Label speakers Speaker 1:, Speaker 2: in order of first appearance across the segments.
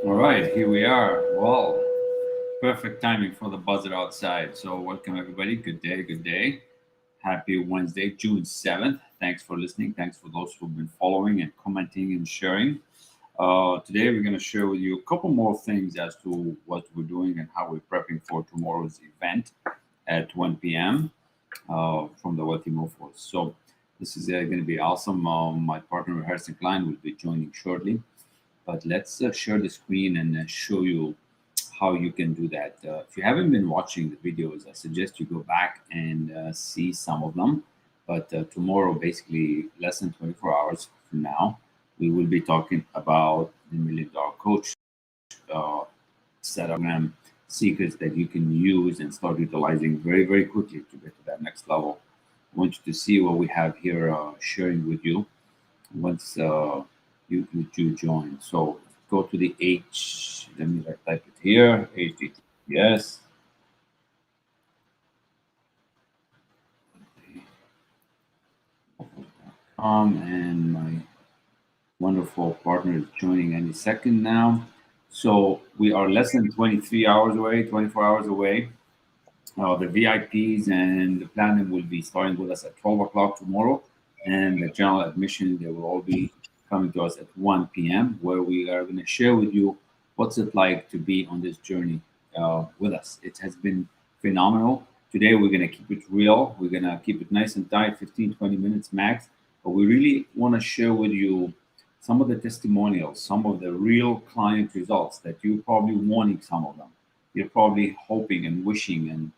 Speaker 1: All right, here we are. Well, perfect timing for the buzzer outside. So, welcome everybody. Good day, good day. Happy Wednesday, June 7th. Thanks for listening. Thanks for those who've been following and commenting and sharing. Today, we're going to share with you a couple more things as to what we're doing and how we're prepping for tomorrow's event at 1 p.m. From the Wealthy Mofos. So, this is going to be awesome. My partner, Harrison Klein, will be joining shortly. But let's share the screen and show you how you can do that. If you haven't been watching the videos, I suggest you go back and see some of them. But tomorrow, basically less than 24 hours from now, we will be talking about the $1 Million Coach uh, setup and secrets that you can use and start utilizing very, very quickly to get to that next level. I want you to see what we have here sharing with you once you join. So go to the H. Let me type it here. HTTPS. And my wonderful partner is joining any second now. So we are less than 23 hours away, 24 hours away. The VIPs and the planning will be starting with us at 12 o'clock tomorrow. And the general admission, they will all be coming to us at 1 p.m., where we are going to share with you what's it like to be on this journey with us. It has been phenomenal. Today, we're going to keep it real. We're going to keep it nice and tight, 15, 20 minutes max. But we really want to share with you some of the testimonials, some of the real client results that you're probably wanting some of them. You're probably hoping and wishing and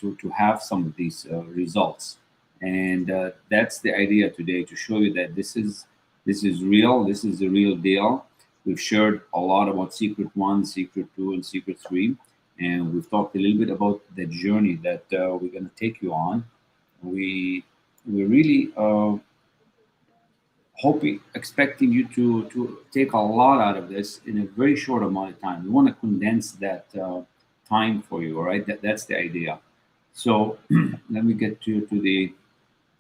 Speaker 1: to have some of these results. And that's the idea today, to show you that this is real. This is the real deal. We've shared a lot about Secret One, Secret Two, and Secret Three, and we've talked a little bit about the journey that we're going to take you on. We really hoping, expecting you to take a lot out of this in a very short amount of time. We want to condense that time for you. All right, that's the idea. So let me get to the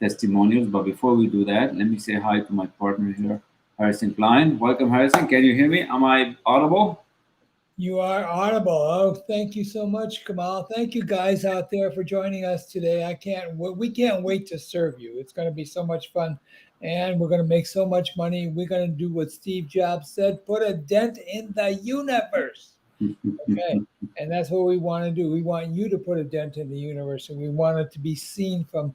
Speaker 1: testimonials. But before we do that, let me say hi to my partner here, Harrison Klein. Welcome, Harrison. Can you hear me? Am I audible?
Speaker 2: You are audible. Oh, thank you so much, Kamal. Thank you guys out there for joining us today. We can't wait to serve you. It's going to be so much fun and we're going to make so much money. We're going to do what Steve Jobs said, put a dent in the universe. Okay. And that's what we want to do. We want you to put a dent in the universe and we want it to be seen from,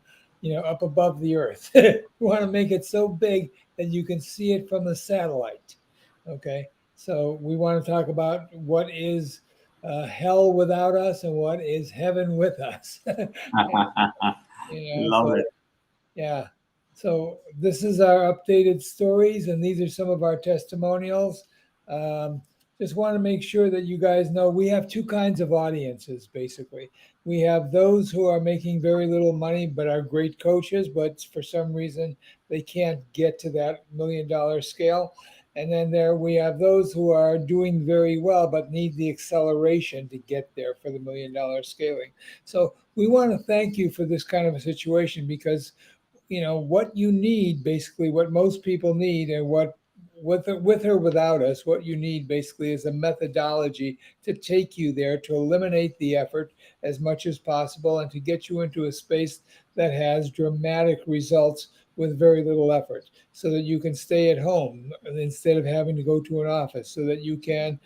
Speaker 2: up above the earth. We want to make it so big that you can see it from the satellite. Okay. So we want to talk about what is hell without us and what is heaven with us.
Speaker 1: Love
Speaker 2: So
Speaker 1: it.
Speaker 2: yeah. So this is our updated stories, and these are some of our testimonials. Um, just want to make sure that you guys know we have two kinds of audiences, basically. We have those who are making very little money but are great coaches, but for some reason they can't get to that $1 million scale. And then there we have those who are doing very well but need the acceleration to get there for the $1 million scaling. So we want to thank you for this kind of a situation because what you need, basically what most people need, and what with or without us, what you need basically is a methodology to take you there, to eliminate the effort as much as possible and to get you into a space that has dramatic results with very little effort, so that you can stay at home instead of having to go to an office, so that you can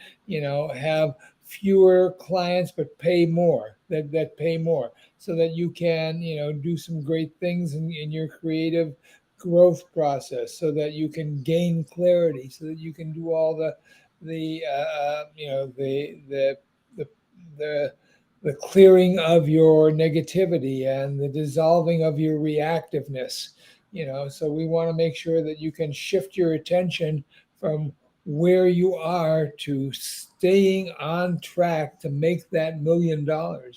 Speaker 2: have fewer clients but pay more, that pay more, so that you can do some great things in your creative growth process, so that you can gain clarity, so that you can do all the the the the clearing of your negativity and the dissolving of your reactiveness. So we want to make sure that you can shift your attention from where you are to staying on track to make that $1 million,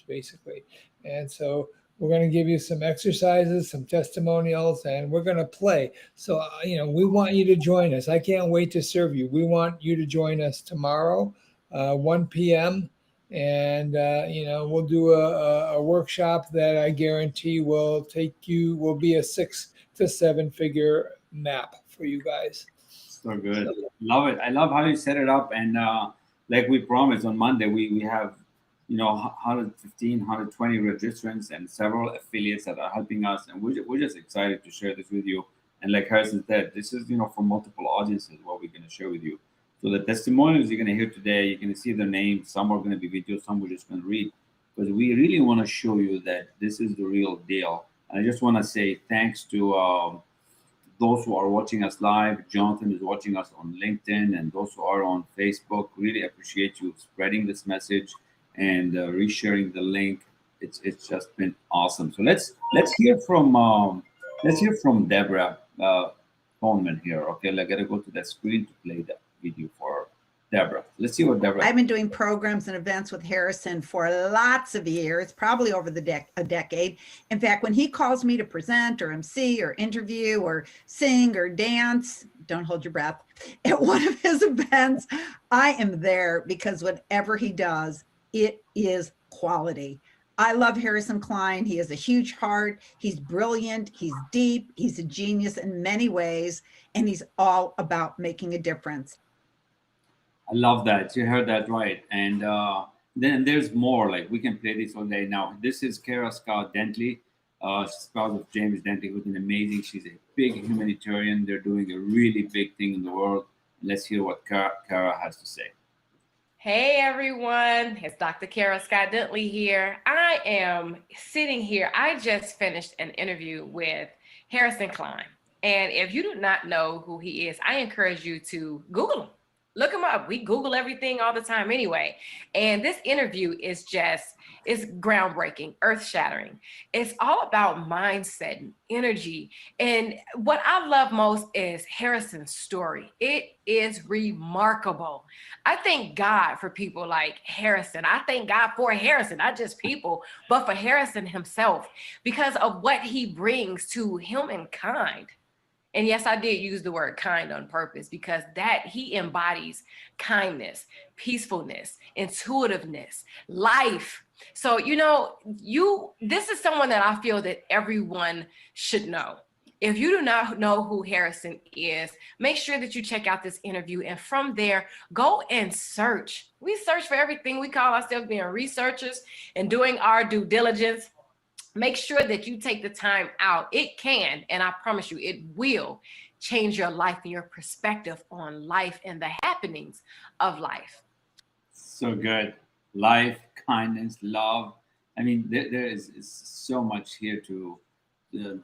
Speaker 2: basically. And so we're going to give you some exercises, some testimonials, and we're going to play. So, we want you to join us. I can't wait to serve you. We want you to join us tomorrow, 1 p.m. And, we'll do a workshop that I guarantee will be a 6 to 7 figure map for you guys.
Speaker 1: So good. Love it. I love how you set it up. And like we promised on Monday, we have, 115, 120 registrants and several affiliates that are helping us. And we're just excited to share this with you. And like Harrison said, this is, for multiple audiences, what we're going to share with you. So the testimonials you're going to hear today, you're going to see their names. Some are going to be videos, some we're just going to read. Because we really want to show you that this is the real deal. And I just want to say thanks to those who are watching us live. Jonathan is watching us on LinkedIn, and those who are on Facebook. Really appreciate you spreading this message and resharing the link. It's just been awesome. So let's hear from Deborah Coleman here. Okay, I gotta go to that screen to play that video for Deborah. Let's see what Deborah.
Speaker 3: I've been doing programs and events with Harrison for lots of years, probably over a decade. In fact, when he calls me to present or MC or interview or sing or dance, don't hold your breath, at one of his events, I am there because whatever he does, it is quality. I love Harrison Klein. He has a huge heart. He's brilliant. He's deep. He's a genius in many ways, and he's all about making a difference.
Speaker 1: I love that. You heard that right. And then there's more. Like, we can play this all day. Now, this is Kara Scott Dentley. She's spouse of James Dentley, who's an amazing. She's a big humanitarian. They're doing a really big thing in the world. Let's hear what Kara has to say.
Speaker 4: Hey everyone, it's Dr. Kara Scott Dentley here. I am sitting here. I just finished an interview with Harrison Klein. And if you do not know who he is, I encourage you to Google him. Look him up. We Google everything all the time anyway. And this interview is it's groundbreaking, earth-shattering. It's all about mindset and energy. And what I love most is Harrison's story. It is remarkable. I thank God for people like Harrison. I thank God for Harrison, not just people, but for Harrison himself, because of what he brings to humankind. And yes, I did use the word kind on purpose, because that he embodies kindness, peacefulness, intuitiveness, life. So, this is someone that I feel that everyone should know. If you do not know who Harrison is, make sure that you check out this interview. And from there, go and search. We search for everything. We call ourselves being researchers and doing our due diligence. Make sure that you take the time out. It can, and I promise you, it will change your life and your perspective on life and the happenings of life.
Speaker 1: So good. Life, kindness, love. I mean, there is so much here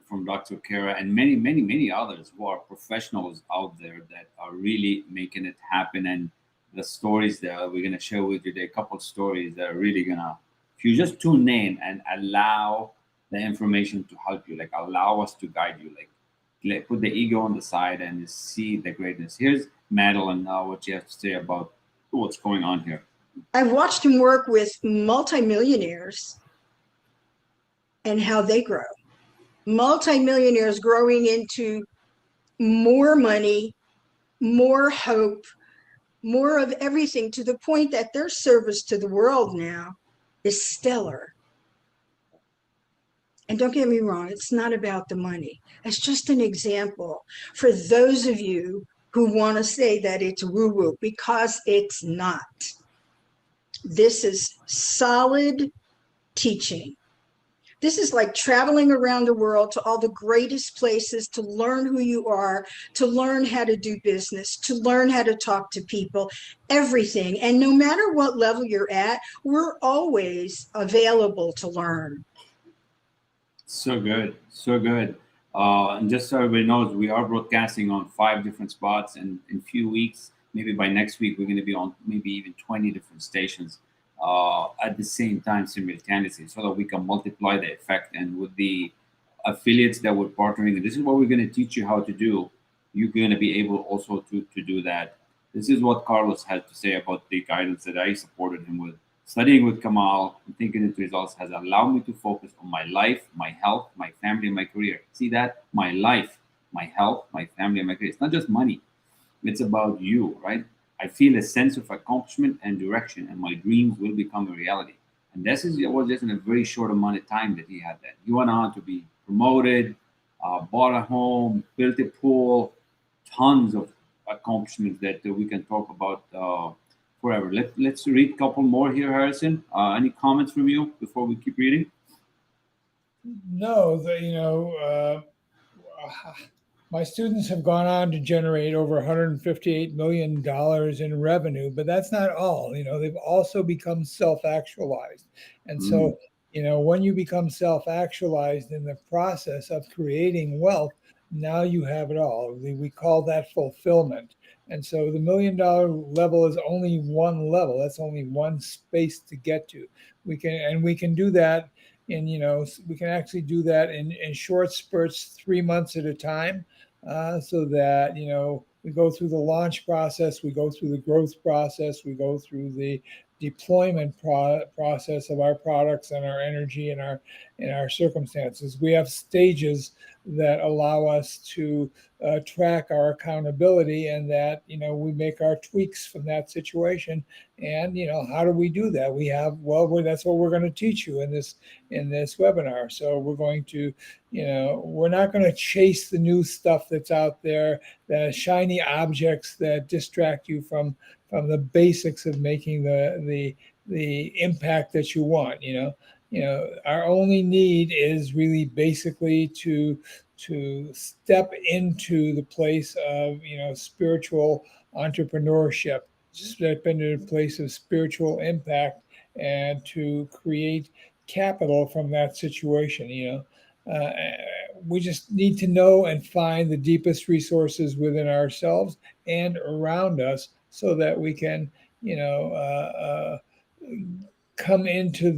Speaker 1: from Dr. Kara and many, many, many others who are professionals out there that are really making it happen. And the stories that we're going to share with you today, a couple of stories that are really going to, if you just tune in and allow the information to help you, like allow us to guide you, like put the ego on the side and see the greatness. Here's Madeline, what you have to say about what's going on here.
Speaker 5: I've watched him work with multimillionaires and how they grow. Multimillionaires growing into more money, more hope, more of everything, to the point that their service to the world now is stellar. And don't get me wrong, it's not about the money. It's just an example for those of you who want to say that it's woo-woo, because it's not. This is solid teaching. This is like traveling around the world to all the greatest places to learn who you are, to learn how to do business, to learn how to talk to people, everything. And no matter what level you're at, we're always available to learn.
Speaker 1: So good. So good. And just so everybody knows, we are broadcasting on 5 different spots, and in a few weeks, maybe by next week, we're going to be on maybe even 20 different stations at the same time simultaneously, so that we can multiply the effect. And with the affiliates that we're partnering, and this is what we're going to teach you how to do, you're going to be able also to do that. This is what Carlos had to say about the guidance that I supported him with. Studying with Kamal and thinking into results has allowed me to focus on my life, my health, my family, and my career. See that? My life, my health, my family, and my career. It's not just money. It's about you, right? I feel a sense of accomplishment and direction, and my dreams will become a reality. And this was just in a very short amount of time that he had that. He went on to be promoted, bought a home, built a pool, tons of accomplishments that we can talk about forever. Let's read a couple more here, Harrison. Any comments from you before we keep reading?
Speaker 2: No, my students have gone on to generate over $158 million in revenue, but that's not all. They've also become self-actualized. And so, when you become self-actualized in the process of creating wealth, now you have it all. We call that fulfillment. And so the $1 million level is only one level. That's only one space to get to. We can do that we can actually do that in short spurts, 3 months at a time, so that we go through the launch process, we go through the growth process, we go through the deployment process of our products and our energy and our circumstances. We have stages that allow us to track our accountability, and that we make our tweaks from that situation. And how do we do that? That's what we're going to teach you in this webinar. So we're going to, we're not going to chase the new stuff that's out there, the shiny objects that distract you from the basics of making the impact that you want. Our only need is really basically to step into the place of spiritual entrepreneurship, step into a place of spiritual impact, and to create capital from that situation. We just need to know and find the deepest resources within ourselves and around us, so that we can come into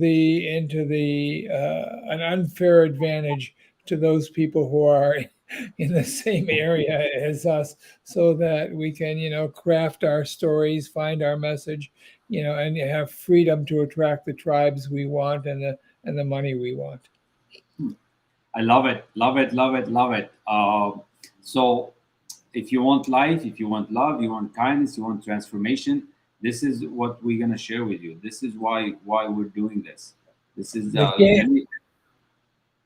Speaker 2: an unfair advantage to those people who are in the same area as us, so that we can craft our stories, find our message, and have freedom to attract the tribes we want and the money we want.
Speaker 1: I love it, love it, love it, love it. So if you want life, if you want love, you want kindness, you want transformation, this is what we're going to share with you. This is why we're doing this. This is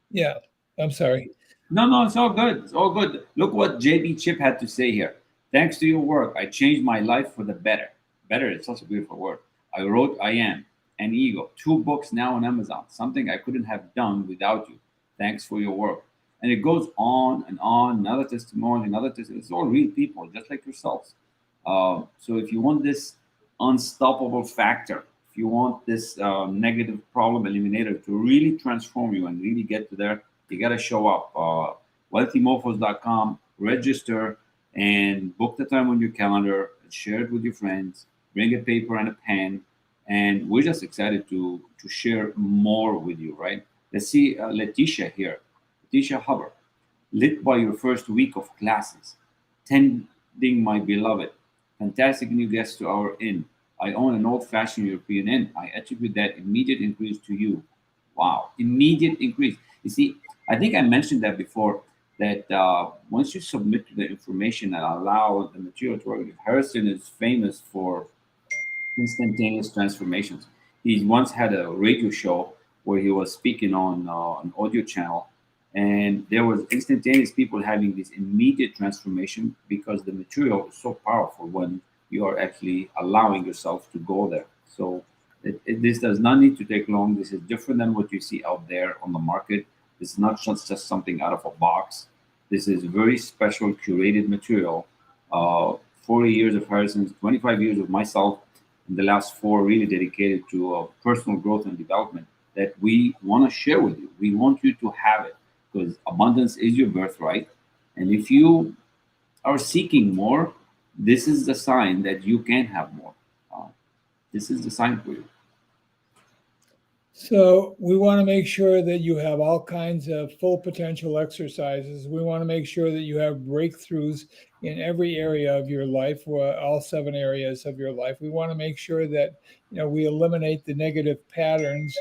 Speaker 2: yeah, I'm sorry.
Speaker 1: No, it's all good. It's all good. Look what JB Chip had to say here. Thanks to your work, I changed my life for the better. Better is such a beautiful word. I wrote I Am and Ego, 2 books now on Amazon, something I couldn't have done without you. Thanks for your work. And it goes on and on, another testimony, another testimony. It's all real people, just like yourselves. So if you want this unstoppable factor, if you want this negative problem eliminator to really transform you and really get to there, you got to show up. WealthyMofos.com, register, and book the time on your calendar, share it with your friends, bring a paper and a pen, and we're just excited to share more with you, right? Let's see Letitia here. Letitia Hubbard, lit by your first week of classes, tending my beloved, fantastic new guest to our inn. I own an old-fashioned European inn. I attribute that immediate increase to you. Wow, immediate increase. You see, I think I mentioned that before, that once you submit the information and allow the material to work, Harrison is famous for instantaneous transformations. He once had a radio show where he was speaking on an audio channel, and there was instantaneous people having this immediate transformation because the material is so powerful when you are actually allowing yourself to go there. So this does not need to take long. This is different than what you see out there on the market. This is not just something out of a box. This is very special curated material. 40 years of Harrison's, 25 years of myself, and the last 4 really dedicated to personal growth and development that we want to share with you. We want you to have it, because abundance is your birthright. And if you are seeking more, this is the sign that you can have more. This is the sign for you.
Speaker 2: So we want to make sure that you have all kinds of full potential exercises. We want to make sure that you have breakthroughs in every area of your life, all 7 areas of your life. We want to make sure that we eliminate the negative patterns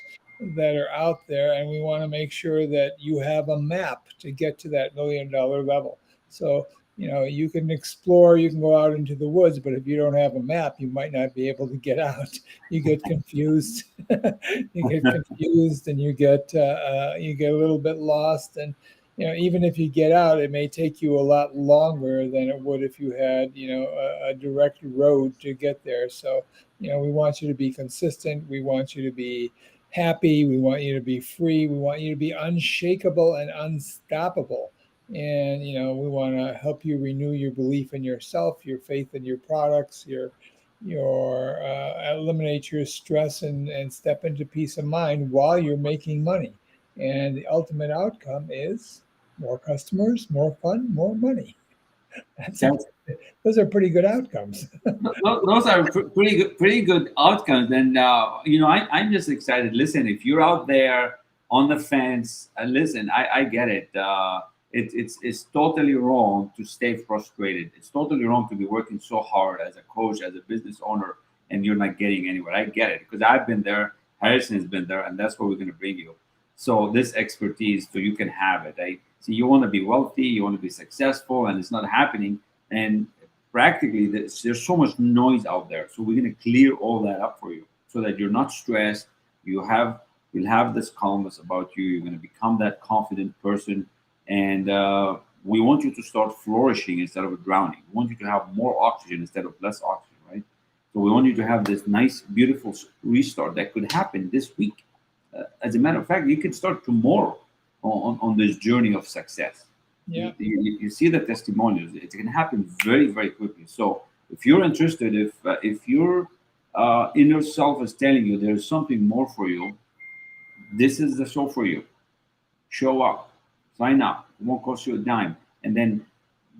Speaker 2: that are out there, and we want to make sure that you have a map to get to that $1 million level. So you can explore, you can go out into the woods, but if you don't have a map, you might not be able to get out. You get confused. You get confused, and you get a little bit lost, and even if you get out, it may take you a lot longer than it would if you had, a direct road to get there. So, we want you to be consistent. We want you to be happy. We want you to be free. We want you to be unshakable and unstoppable. And, we want to help you renew your belief in yourself, your faith in your products, your eliminate your stress and step into peace of mind while you're making money. And the ultimate outcome is more customers, more fun, more money.
Speaker 1: That's
Speaker 2: Those are pretty good outcomes.
Speaker 1: those are pretty good outcomes. And I'm just excited. Listen, if you're out there on the fence, listen, I get it. It's totally wrong to stay frustrated. It's totally wrong to be working so hard as a coach, as a business owner, and you're not getting anywhere. I get it because I've been there. Harrison has been there, and that's what we're going to bring you. So this expertise, so you can have it. So you want to be wealthy, you want to be successful, and it's not happening. And practically, there's so much noise out there. So we're going to clear all that up for you, so that you're not stressed. You'll have this calmness about you. You're going to become that confident person, and we want you to start flourishing instead of drowning. We want you to have more oxygen instead of less oxygen, right? So we want you to have this nice, beautiful restart that could happen this week. As a matter of fact, you can start tomorrow on this journey of success.
Speaker 2: Yeah.
Speaker 1: You see the testimonials. It can happen very, very quickly. So if you're interested, if your inner self is telling you there's something more for you, this is the show for you. Show up, sign up. It won't cost you a dime, and then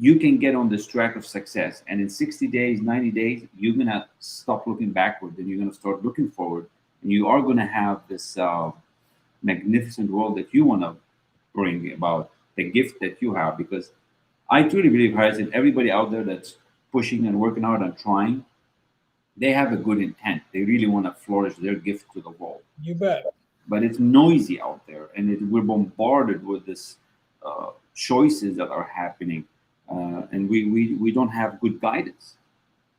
Speaker 1: you can get on this track of success. And in 60 days, 90 days, you're gonna stop looking backward, and you're gonna start looking forward, and you are gonna have this magnificent world that you want to bring about, the gift that you have. Because I truly believe, Harrison, everybody out there that's pushing and working out and trying, they have a good intent. They really want to flourish their gift to the world.
Speaker 2: You bet.
Speaker 1: But it's noisy out there, and we're bombarded with this choices that are happening, and we don't have good guidance.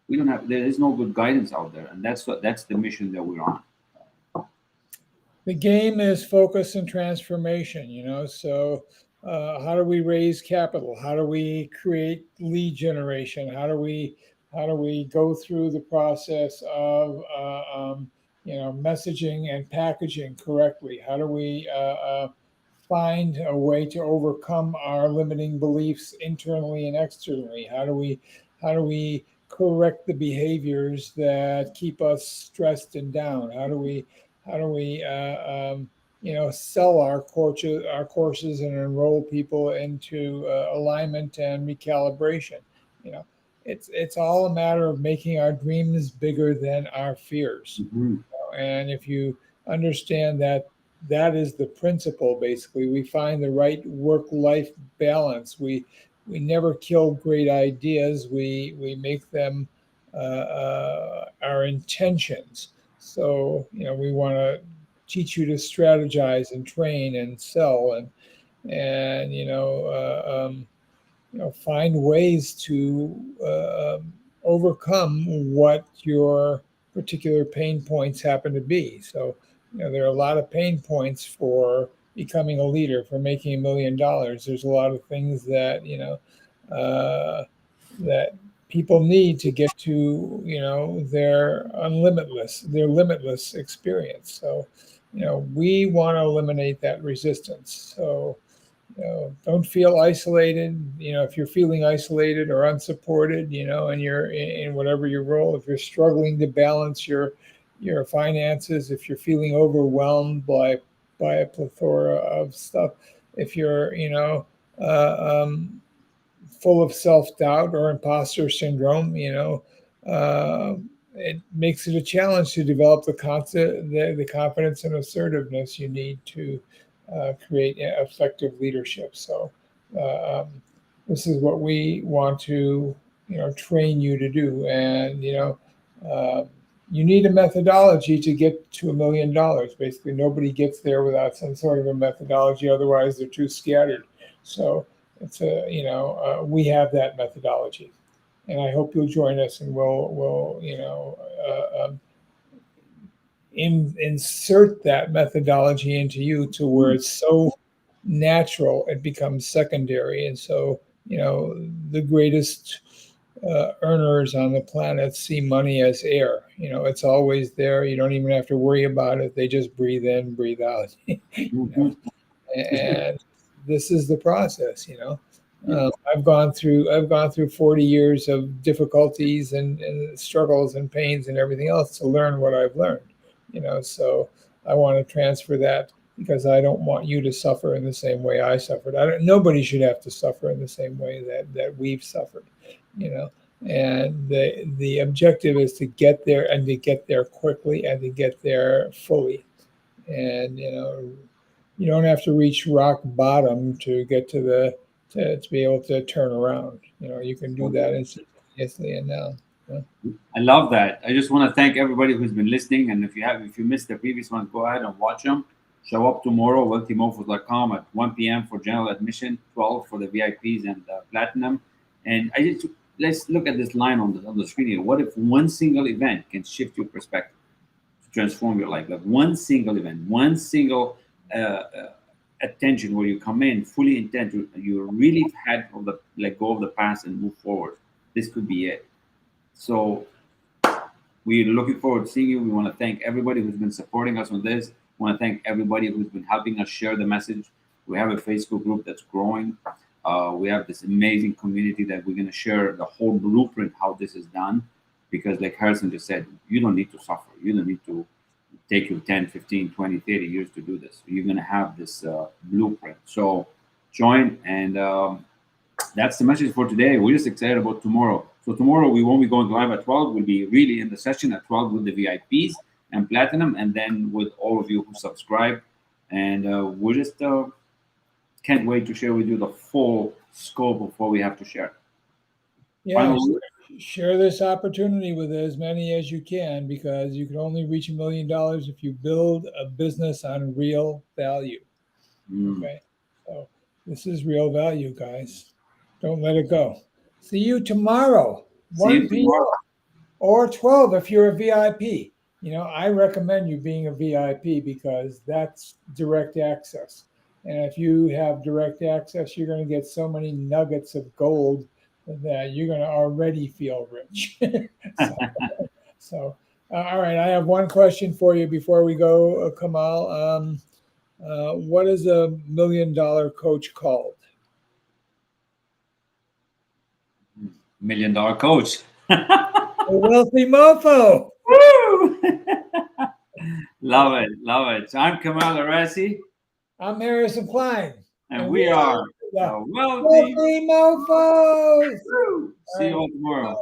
Speaker 1: There is no good guidance out there, and that's the mission that we're on.
Speaker 2: The game is focus and transformation, so how do we raise capital? How do we create lead generation? How do we go through the process of messaging and packaging correctly? How do we find a way to overcome our limiting beliefs internally and externally? How do we correct the behaviors that keep us stressed and down? How do we sell our courses and enroll people into alignment and recalibration? It's all a matter of making our dreams bigger than our fears.
Speaker 1: Mm-hmm.
Speaker 2: And if you understand that is the principle, basically, we find the right work-life balance. We never kill great ideas. We make them our intentions. So, we want to teach you to strategize and train and sell and find ways to overcome what your particular pain points happen to be. So, there are a lot of pain points for becoming a leader, for making $1 million. There's a lot of things that, that people need to get to, their limitless experience. So, we want to eliminate that resistance. So, don't feel isolated. If you're feeling isolated or unsupported, and you're in whatever your role, if you're struggling to balance your finances, if you're feeling overwhelmed by a plethora of stuff, if you're, full of self-doubt or imposter syndrome, it makes it a challenge to develop the confidence and assertiveness you need to create effective leadership. So this is what we want to, train you to do. And, you need a methodology to get to $1 million. Basically, nobody gets there without some sort of a methodology. Otherwise, they're too scattered. So it's we have that methodology, and I hope you'll join us, and we'll insert that methodology into you to where it's so natural, it becomes secondary. And so, the greatest earners on the planet see money as air. It's always there. You don't even have to worry about it. They just breathe in, breathe out.
Speaker 1: Mhm.
Speaker 2: And this is the process. I've gone through 40 years of difficulties and struggles and pains and everything else to learn what I've learned. So I want to transfer that, because I don't want you to suffer in the same way I suffered. Nobody should have to suffer in the same way that we've suffered. And the objective is to get there, and to get there quickly, and to get there fully. And you don't have to reach rock bottom to get to be able to turn around. You can do that instantaneously and now.
Speaker 1: I love that. I just want to thank everybody who's been listening. And if you missed the previous ones, go ahead and watch them. Show up tomorrow, wealthymofos.com at 1 p.m. for general admission, 12 for the VIPs and platinum. And let's look at this line on the screen here. What if one single event can shift your perspective, to transform your life? Like one single event, one single attention where you come in fully intent, you really had let go of the past and move forward. This could be it. So we're looking forward to seeing you. We want to thank everybody who's been supporting us on this. We want to thank everybody who's been helping us share the message. We have a Facebook group that's growing. We have this amazing community that we're going to share the whole blueprint, how this is done. Because like Harrison just said, you don't need to suffer. You don't need to take you 10, 15, 20, 30 years to do this. You're going to have this blueprint. So join, and that's the message for today. We're just excited about tomorrow. So tomorrow we won't be going live at 12. We'll be really in the session at 12 with the VIPs and platinum, and then with all of you who subscribe. And we just can't wait to share with you the full scope of what we have to share.
Speaker 2: Yeah, share this opportunity with as many as you can, because you can only reach $1 million if you build a business on real value. Okay, so this is real value, guys. Don't let it go. See you tomorrow, 1 p.m. or 12 if you're a VIP. I recommend you being a VIP, because that's direct access. And if you have direct access, you're going to get so many nuggets of gold that you're going to already feel rich. So, all right, I have one question for you before we go, Kamal. What is a $1 million coach called?
Speaker 1: $1 million coach.
Speaker 2: A wealthy mofo.
Speaker 1: Woo! Love it. So I'm Kamal El-Rassi.
Speaker 2: I'm Harrison Klein.
Speaker 1: And we are
Speaker 2: the
Speaker 1: Wealthy
Speaker 2: Mofos.
Speaker 1: See you all tomorrow.